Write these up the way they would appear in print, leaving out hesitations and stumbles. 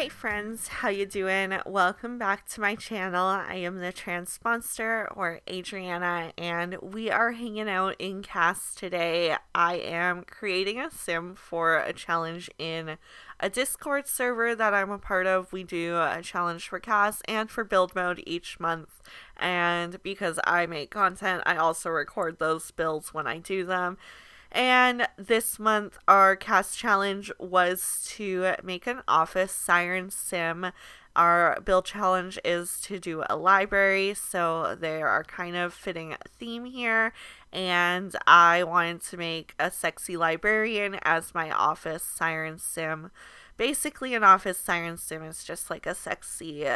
Hey friends, how you doing? Welcome back to my channel. I am the TheTranspondster, or Adriana, and we are hanging out in CAS today. I am creating a sim for a challenge in a Discord server that I'm a part of. We do a challenge for CAS and for build mode each month, and because I make content, I also record those builds when I do them. And this month, our cast challenge was to make an office Siren sim. Our build challenge is to do a library, so they are kind of fitting a theme here. And I wanted to make a sexy librarian as my office Siren sim. Basically, an office Siren sim is just like a sexy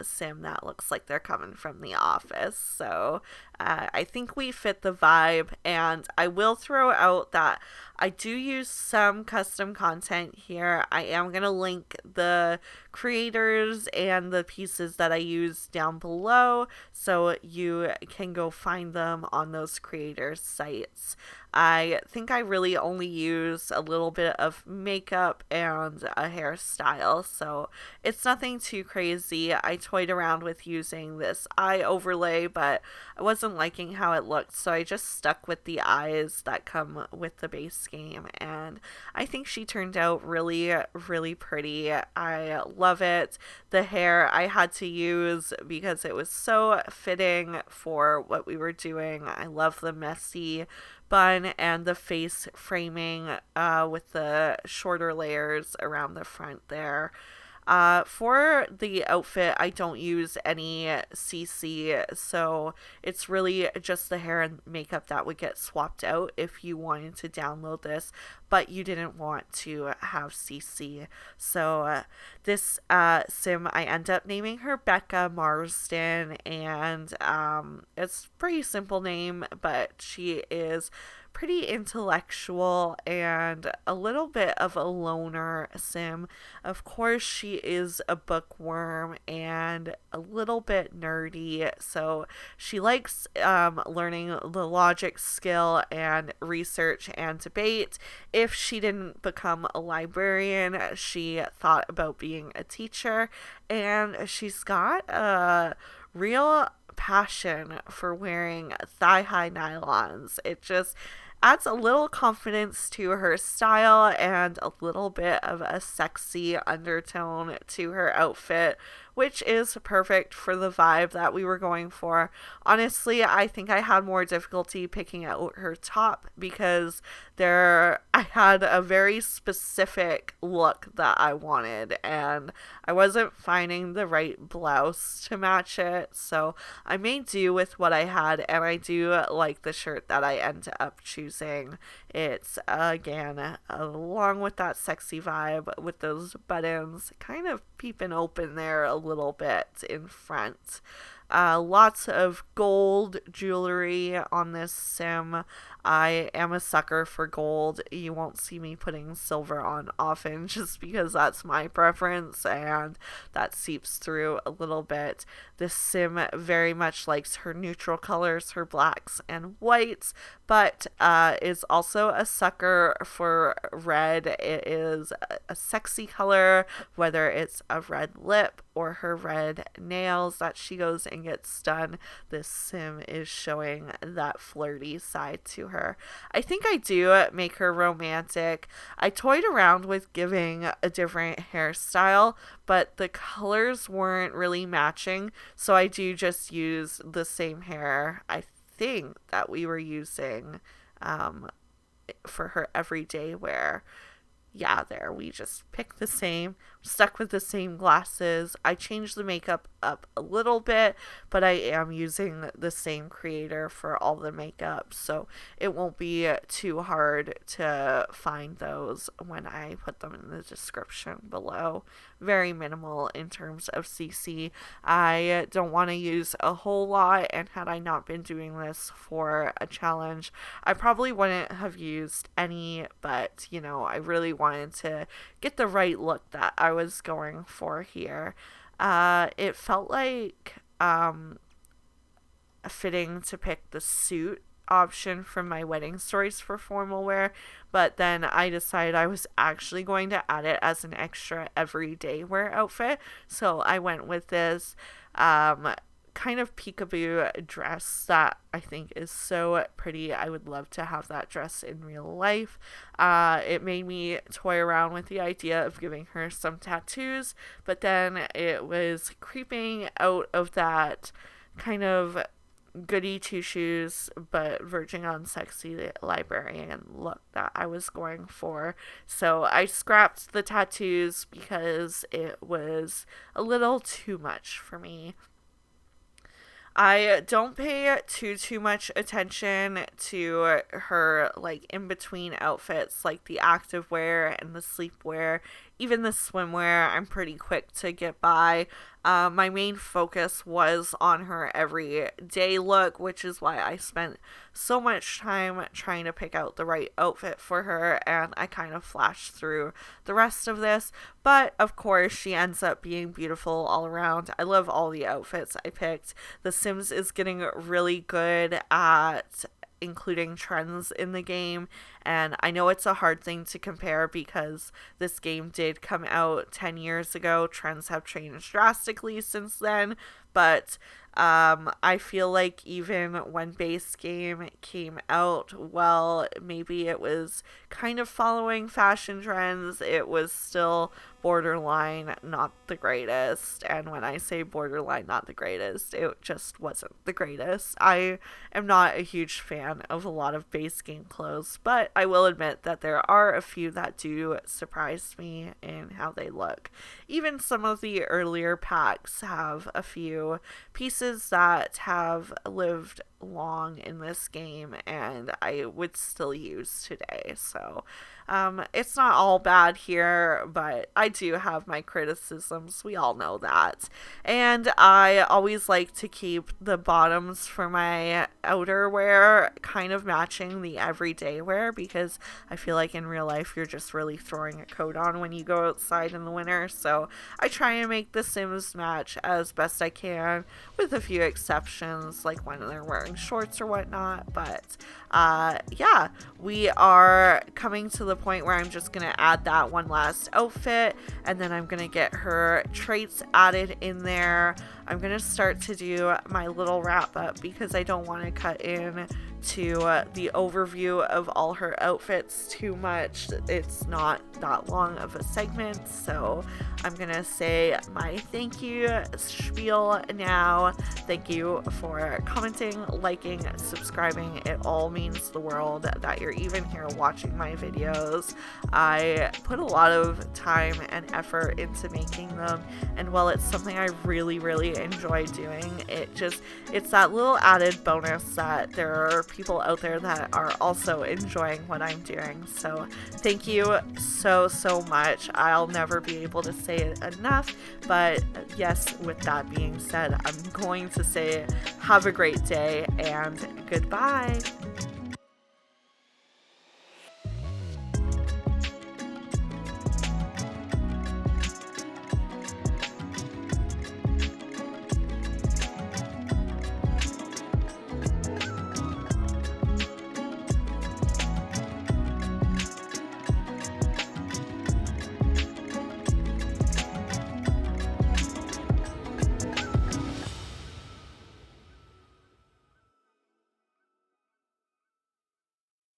sim that looks like they're coming from the office. So I think we fit the vibe, and I will throw out that I do use some custom content here. I am going to link the creators and the pieces that I use down below so you can go find them on those creators' sites. I think I really only use a little bit of makeup and a hairstyle, so it's nothing too crazy. I toyed around with using this eye overlay, but I wasn't liking how it looked, so I just stuck with the eyes that come with the base game, and I think she turned out really, really pretty. I love it. The hair I had to use because it was so fitting for what we were doing. I love the messy bun and the face framing with the shorter layers around the front there. For the outfit, I don't use any CC, so it's really just the hair and makeup that would get swapped out if you wanted to download this, but you didn't want to have CC. So this sim, I end up naming her Becca Marsden, and it's a pretty simple name, but she is pretty intellectual and a little bit of a loner sim. Of course, she is a bookworm and a little bit nerdy, so she likes learning the logic skill and research and debate. If she didn't become a librarian, she thought about being a teacher, and she's got a real passion for wearing thigh-high nylons. It just adds a little confidence to her style and a little bit of a sexy undertone to her outfit, which is perfect for the vibe that we were going for. Honestly, I think I had more difficulty picking out her top because I had a very specific look that I wanted, and I wasn't finding the right blouse to match it, so I made do with what I had, and I do like the shirt that I end up choosing. It's again along with that sexy vibe with those buttons kind of peeping open there a little bit in front. Lots of gold jewelry on this sim. I am a sucker for gold. You won't see me putting silver on often just because that's my preference and that seeps through a little bit. This sim very much likes her neutral colors, her blacks and whites, but is also a sucker for red. It is a sexy color, whether it's a red lip or her red nails that she goes and gets done. This sim is showing that flirty side to her. I think I do make her romantic. I toyed around with giving a different hairstyle, but the colors weren't really matching, so I do just use the same hair I think that we were using for her everyday wear. Yeah, there, we just picked the same, stuck with the same glasses. I changed the makeup up a little bit, but I am using the same creator for all the makeup, so it won't be too hard to find those when I put them in the description below. Very minimal in terms of CC. I don't want to use a whole lot, and had I not been doing this for a challenge, I probably wouldn't have used any, but I really wanted to get the right look that I was going for here. It felt like fitting to pick the suit option from my wedding stories for formal wear, but then I decided I was actually going to add it as an extra everyday wear outfit. So I went with this kind of peekaboo dress that I think is so pretty. I would love to have that dress in real life. It made me toy around with the idea of giving her some tattoos, but then it was creeping out of that kind of goody two shoes but verging on sexy librarian look that I was going for. So I scrapped the tattoos because it was a little too much for me. I don't pay too much attention to her like in between outfits, like the active wear and the sleep wear. Even the swimwear, I'm pretty quick to get by. My main focus was on her everyday look, which is why I spent so much time trying to pick out the right outfit for her, and I kind of flashed through the rest of this. But of course, she ends up being beautiful all around. I love all the outfits I picked. The Sims is getting really good at including trends in the game, and I know it's a hard thing to compare because this game did come out 10 years ago. Trends have changed drastically since then, but I feel like even when base game came out, well, maybe it was kind of following fashion trends, it was still borderline not the greatest. And when I say borderline not the greatest, it just wasn't the greatest. I am not a huge fan of a lot of base game clothes, but I will admit that there are a few that do surprise me in how they look. Even some of the earlier packs have a few pieces that have lived long in this game and I would still use today. So it's not all bad here, but I do have my criticisms. We all know that. And I always like to keep the bottoms for my outerwear kind of matching the everyday wear, because I feel like in real life you're just really throwing a coat on when you go outside in the winter. So I try and make the Sims match as best I can, with a few exceptions like when they're wearing shorts or whatnot. But yeah, we are coming to the point where I'm just gonna add that one last outfit, and then I'm gonna get her traits added in there. I'm gonna start to do my little wrap up because I don't want to cut in to the overview of all her outfits too much. It's not that long of a segment, so I'm gonna say my thank you spiel now. Thank you for commenting, liking, subscribing. It all means the world that you're even here watching my videos. I put a lot of time and effort into making them, and while it's something I really enjoy doing, it's that little added bonus that there are people out there that are also enjoying what I'm doing. So thank you so much. I'll never be able to say it enough, but yes, with that being said, I'm going to say have a great day and goodbye.